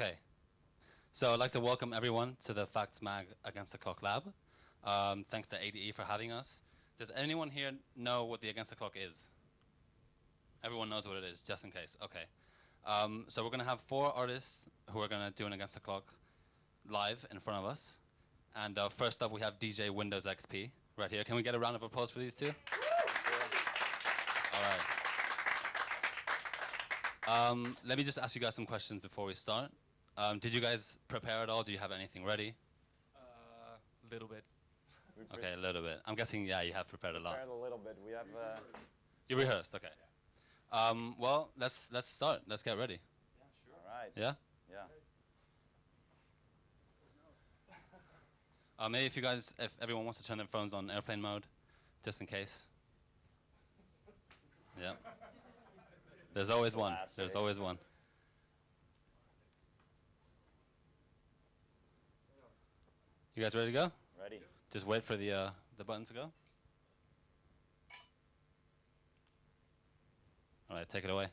Okay. So I'd like to welcome everyone to the Facts Mag Against the Clock Lab. Thanks to ADE for having us. Does anyone here know what the Against the Clock is? Everyone knows what it is, just in case. Okay. So we're going to have 4 artists who are going to do an Against the Clock live in front of us. And first up, we have DJ Windows XP right here. Can we get a round of applause for these two? All right. Let me just ask you guys some questions before we start. Did you guys prepare at all? Do you have anything ready? Little bit. Okay, a little bit. I'm guessing, yeah, you have prepared a lot. Prepared a little bit. We have. You rehearsed, okay. Well, let's start. Let's get ready. Yeah, sure. All right. Yeah? Yeah. Maybe if everyone wants to turn their phones on airplane mode, just in case. Yeah. There's always one. There's always one. You guys ready to go? Ready. Just wait for the button to go. All right, take it away.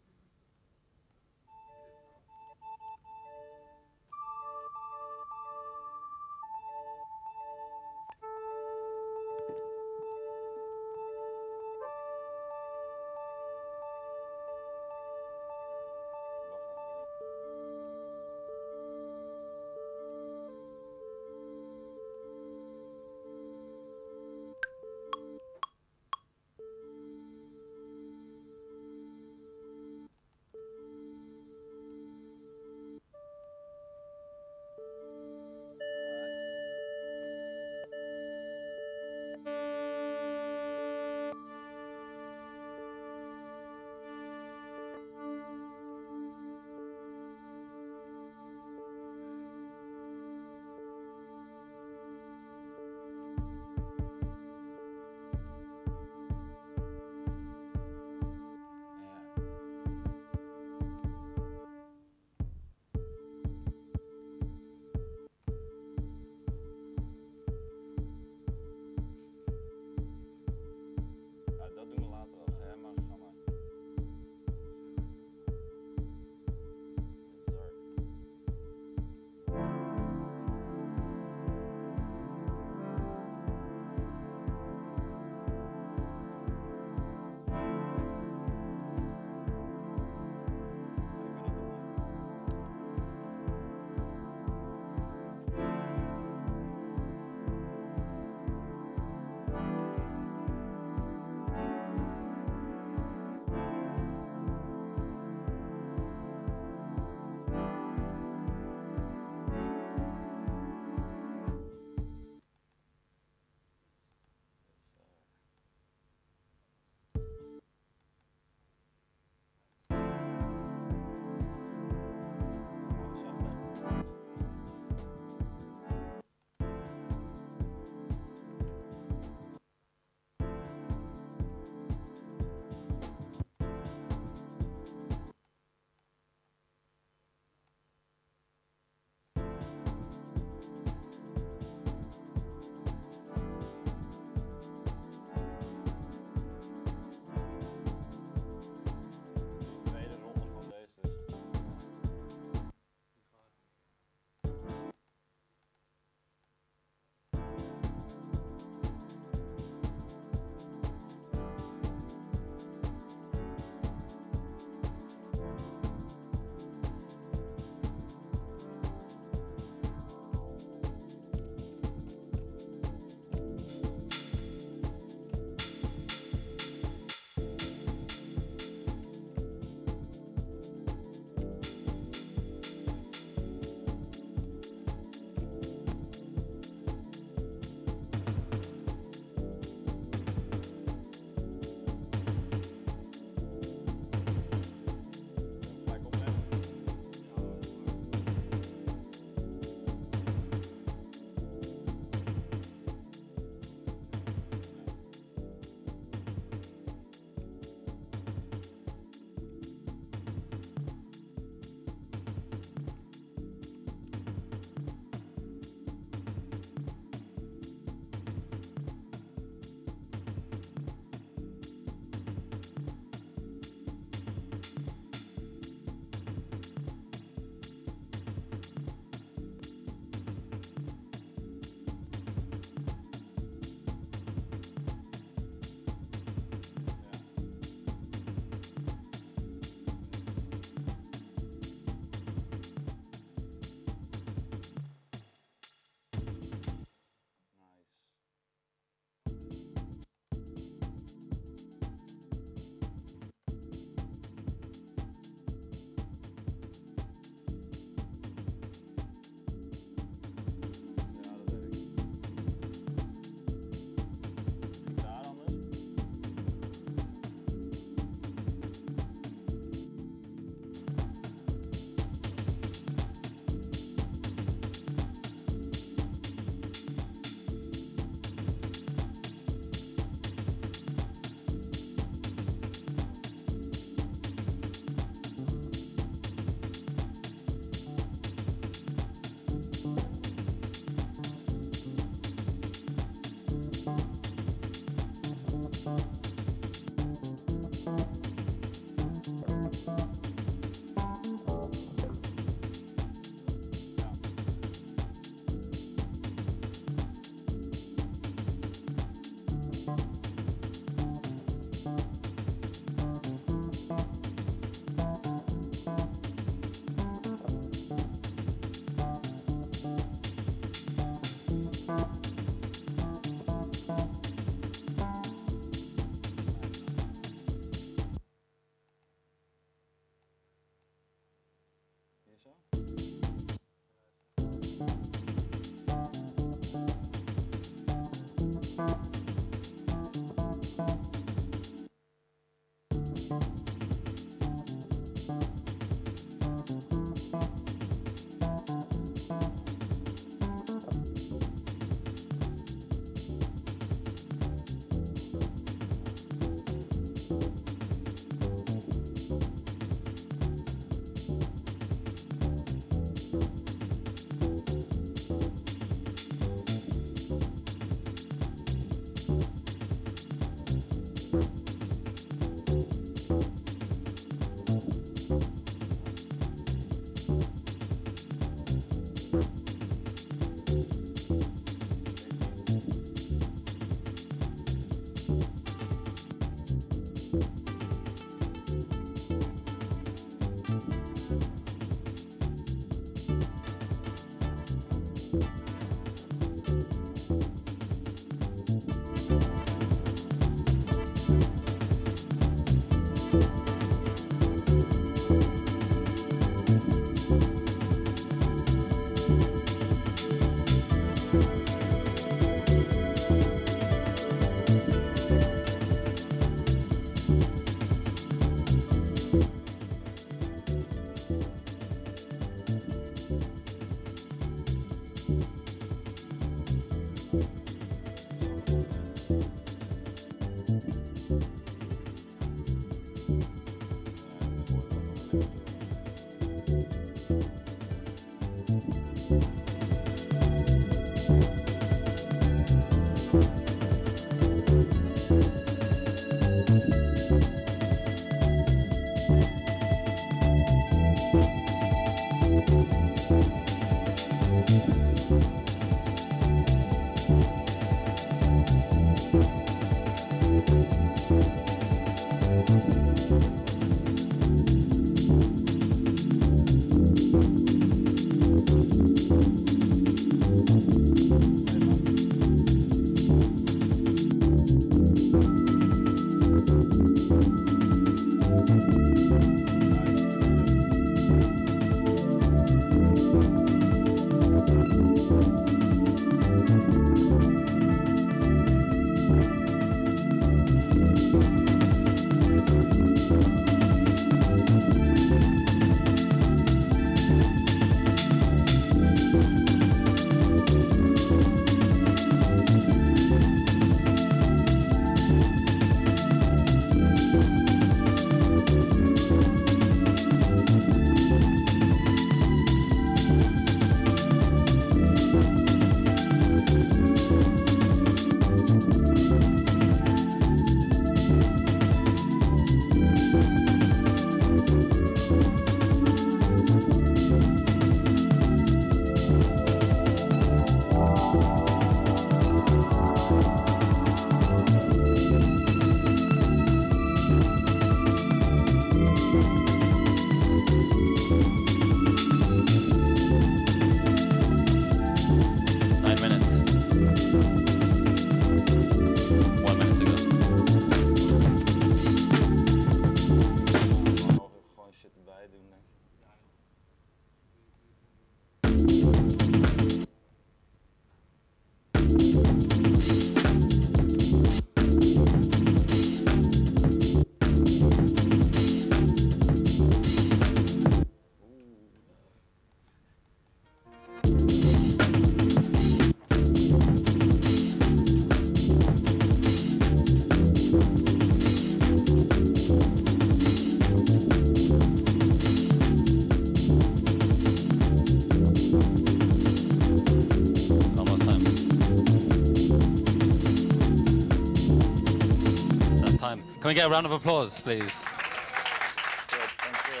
Can we get a round of applause, please? Good, thank you.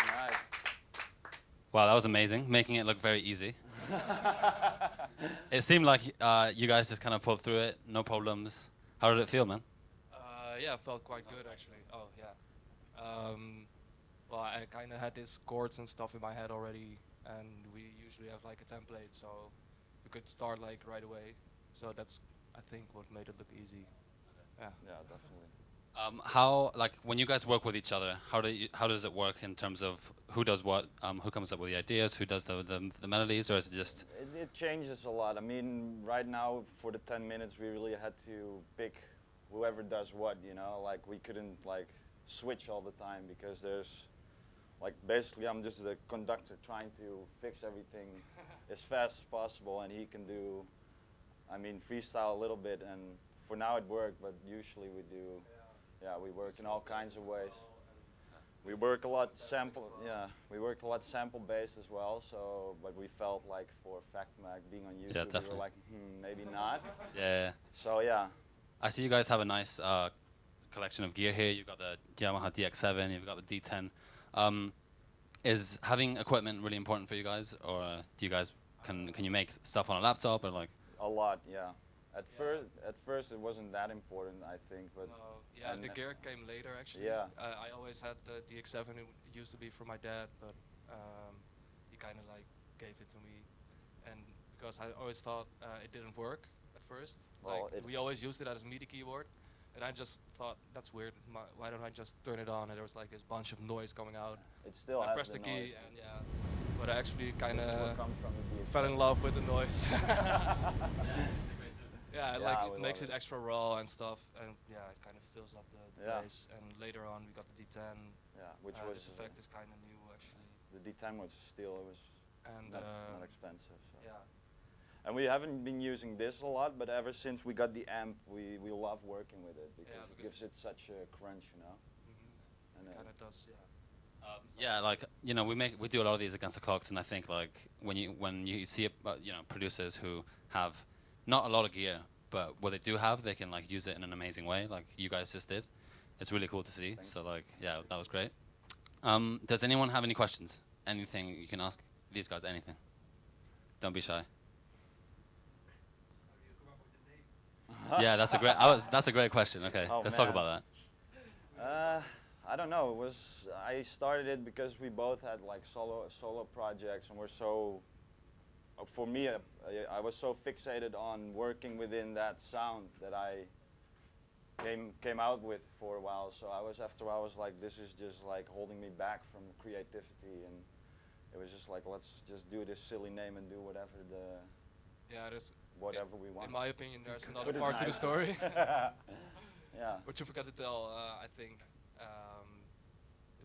Nice. Wow, that was amazing, making it look very easy. It seemed like you guys just kind of pulled through it, no problems. How did it feel, man? Yeah, it felt quite good actually. Oh yeah. Well, I kind of had these chords and stuff in my head already, and we usually have like a template, so we could start like right away. So that's, I think, what made it look easy. Yeah. Yeah, definitely. How, like, when you guys work with each other, how does it work in terms of who does what, who comes up with the ideas, who does the melodies, or is it just? It changes a lot. I mean, right now for the 10 minutes, we really had to pick whoever does what. You know, like we couldn't like switch all the time because there's like basically I'm just the conductor trying to fix everything as fast as possible, and he can do, I mean, freestyle a little bit, and for now it worked, but usually we do, yeah, we work in all kinds of ways. We work a lot sample, yeah, we worked a lot sample based as well. So, but we felt like for FactMag being on YouTube, we were like, maybe not. Yeah. So yeah. I see you guys have a nice collection of gear here. You've got the Yamaha DX7, you've got the D10. Is having equipment really important for you guys, or do you guys can you make stuff on a laptop or like? A lot, yeah. At first it wasn't that important, I think, but yeah, the gear came later actually. Yeah. I always had the DX7. It used to be for my dad, but he kind of like gave it to me, and because I always thought it didn't work at first. Well, like we always used it as a MIDI keyboard, and I just thought that's weird. Why don't I just turn it on? And there was like this bunch of noise coming out. It still I has pressed the key, noise. and yeah, but I actually kind of Come from the fell in love with the noise. Yeah, Yeah, like we it makes love it extra raw and stuff, and yeah, it kind of fills up the Yeah. bass. And later on, we got the D10. Yeah, which This was effect is kind of new actually. the D10 was still, it was And not expensive. So. yeah, And we haven't been using this a lot, but ever since we got the amp, we love working with it because it gives it such a crunch, you know. And kind of does, yeah. Yeah, like you know, we do a lot of these against the clocks, and I think like when you see you know, producers who have not a lot of gear, but what they do have, they can like use it in an amazing way, like you guys just did. It's really cool to see. So like, yeah, that was great. Does anyone have any questions? Anything you can ask these guys? Anything? Don't be shy. Yeah, that's a great. That's a great question. Okay, Oh, let's man. talk about that. I don't know. I started it because we both had like solo projects, and we're so. For me, I was so fixated on working within that sound that I came out with for a while. So after a while I was like, this is just like holding me back from creativity, and it was just like, let's just do this silly name and do whatever whatever we want. In my opinion, there's Put another it part to the nice. story. Yeah. What you forgot to tell, I think,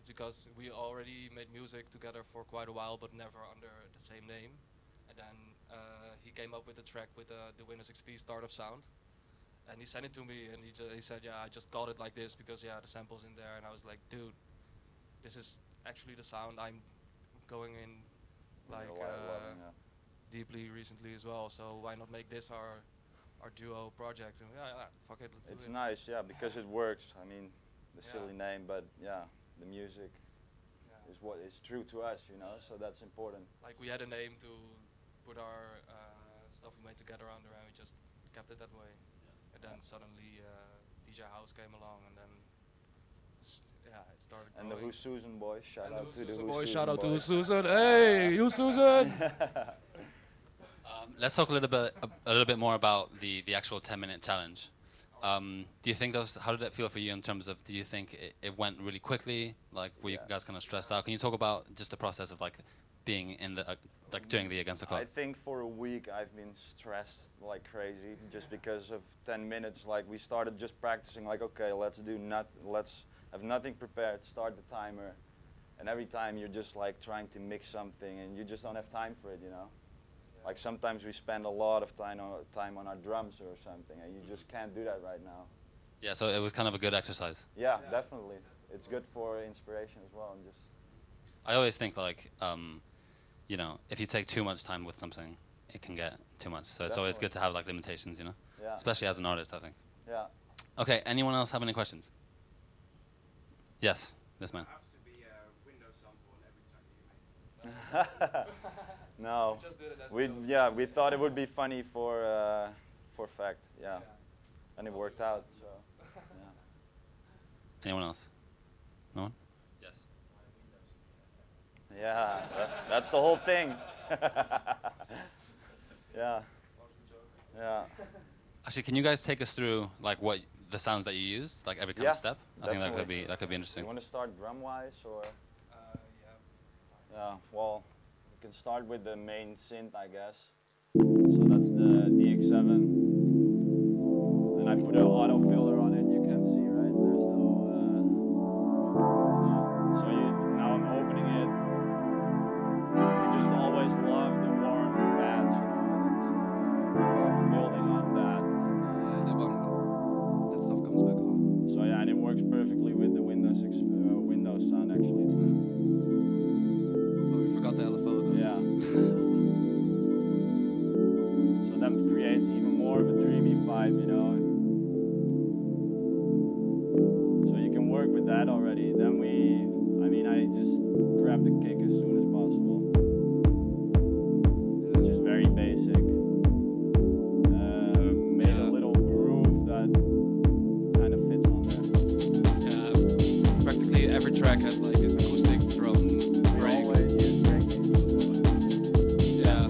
because we already made music together for quite a while, but never under the same name. And then he came up with a track with the Windows XP startup sound, and he sent it to me, and he said, yeah, I just called it like this because yeah, the sample's in there. And I was like, dude, this is actually the sound I'm going in, like deeply recently as well. So why not make this our duo project? And yeah, fuck it, let's do it. It's nice, yeah, because it works. I mean, the silly name, but yeah, the music is what is true to us, you know. So that's important. Like we had a name to put our stuff we made together under, and we just kept it that way. And then suddenly DJ House came along, and then it started growing. And the Who Susan boys, shout out to the Susan Who boys, Susan shout out to Who boys. Susan. Hey, you Susan! Let's talk a little bit more about the actual 10-minute challenge. Do you think how did that feel for you in terms of, do you think it went really quickly? Like, were you guys kind of stressed out? Can you talk about just the process of like being in the, like doing the against the clock? I think for a week I've been stressed like crazy just because of 10 minutes. Like we started just practicing like, okay, let's have nothing prepared, start the timer. And every time you're just like trying to mix something and you just don't have time for it, you know? Like sometimes we spend a lot of time on our drums or something, and you just can't do that right now. Yeah, so it was kind of a good exercise. Yeah, definitely. It's good for inspiration as well. And just I always think like, you know, if you take too much time with something, it can get too much. So it's always good to have like limitations, you know? Yeah. Especially as an artist, I think. Yeah. Okay, anyone else have any questions? Yes, this man. Have to be a Windows sample on every track you make. No. Just did it as We thought it would be funny for fact. Yeah. And it worked out. So. Yeah. Anyone else? No one? Yes. Yeah. That's the whole thing. Yeah. Yeah. Actually, can you guys take us through like what the sounds that you used, like every kind of step? I think that could be interesting. You want to start drum wise or? yeah. Yeah. Well, we can start with the main synth, I guess. So that's the DX7, and I put an auto filler on it. You can see, right? There's no. and it works perfectly with the Windows sound. Actually, it's not. Oh, we forgot the LFO. Yeah. So that creates even more of a dreamy vibe, you know. So you can work with that already. Then I just grab the kick as soon as possible, which is very basic. Made a little groove that kind of fits on there. Practically every track has like this acoustic drum break. Always use breakbeats. Yeah,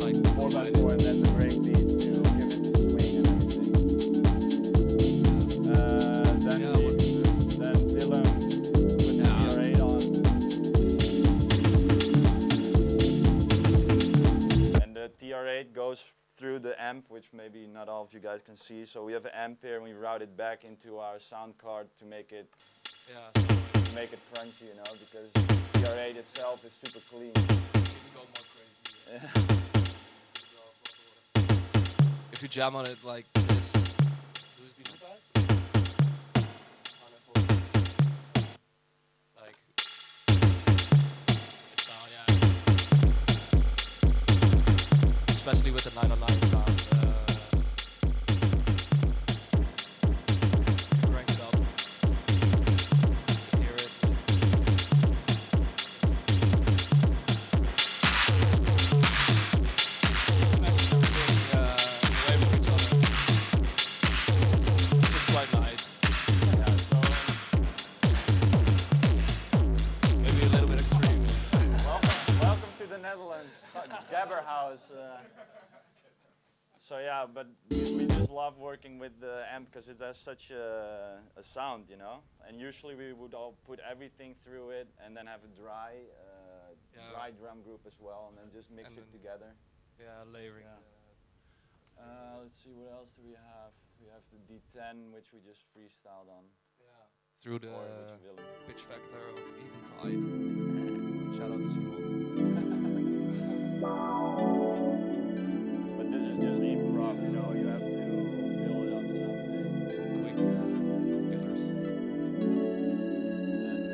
like 4x4 and then the breakbeat to give it the swing and everything. Then Willem put the TR8 on. And the TR8 goes through the amp, which maybe not all of you guys can see. So we have an amp here and we route it back into our sound card to make it crunchy, you know, because TR8 itself is super clean. If you jam on it like this, like it's especially with the 909 sound. You crank it up, you can hear it. Away from each other, which is quite nice. Yeah, so Maybe a little bit extreme. welcome to the Netherlands, Gabber House. So yeah, but we just love working with the amp because it has such a sound, you know. And usually we would all put everything through it and then have a dry drum group as well, and then just mix it together. Yeah, layering. Yeah. Let's see, what else do we have? We have the D10, which we just freestyled on. Yeah. Through the Or which Willem. pitch factor of Eventide. Shout out to Simon. But this is just improv, you know, you have to fill it up something. Some quick fillers. And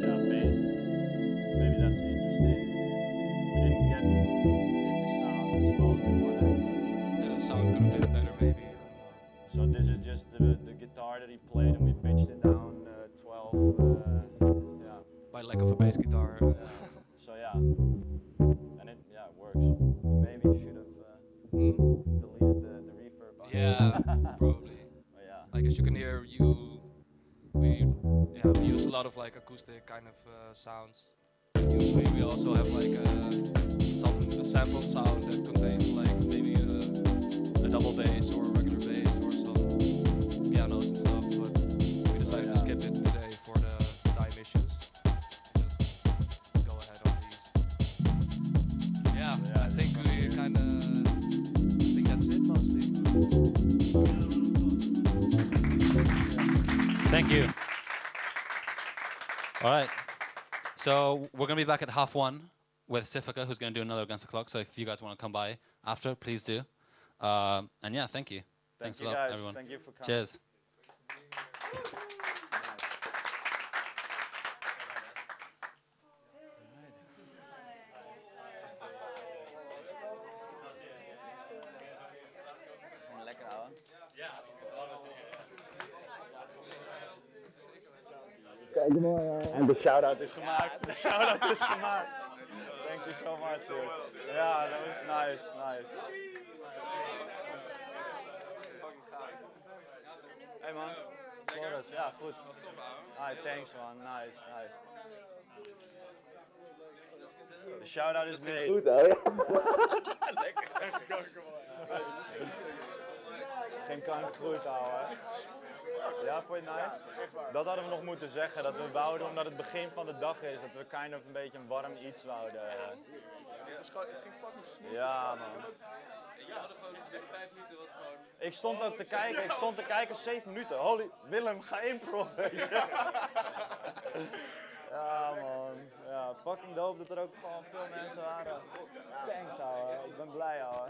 yeah, bass. Maybe that's interesting. We didn't get into sound as well as we wanted. Yeah, sound could have been better maybe. So this is just the guitar that he played, and we pitched it down 12. Yeah. By lack of a bass guitar. So yeah, and it works. We maybe should have deleted the reverb. Yeah, probably. Oh yeah. Like as you can hear, we use a lot of like acoustic kind of sounds. Usually we also have like a sampled sound that contains like maybe a double bass or a regular bass or some pianos and stuff. But we decided to skip it today for the time issues. Just go ahead on these. Yeah, I think we kind of. I think that's it mostly. Thank you. All right. So we're going to be back at 1:30 with CIFIKA, who's going to do another Against the Clock. So if you guys want to come by after, please do. And yeah, thank you. Thanks a lot, guys. everyone. Thank you for coming. Cheers. Lekker houden. Kijk maar. En de shout-out is gemaakt. De shout-out is gemaakt. Thank you so much, dude. Ja, dat was nice, nice. Hey man, Floris, ja goed. Alright, thanks man, nice, nice. De shout-out is made. Goed hè? Lekker. Echt kankermooi. Geen kankergroeit houden. Ja, vond je het nice? Dat hadden we nog moeten zeggen, dat we wouden, omdat het begin van de dag is, dat we kind of een beetje een warm iets wouden. Het ging fucking smooth. Ja man. Ja, hadden gewoon 5 minuten was gewoon... Ik stond te kijken, 7 minuten. Holy, Willem, ga improv, weet je. Ja man, ja, fucking dope dat er ook gewoon veel mensen waren. Thanks ouwe, ik ben blij ouwe.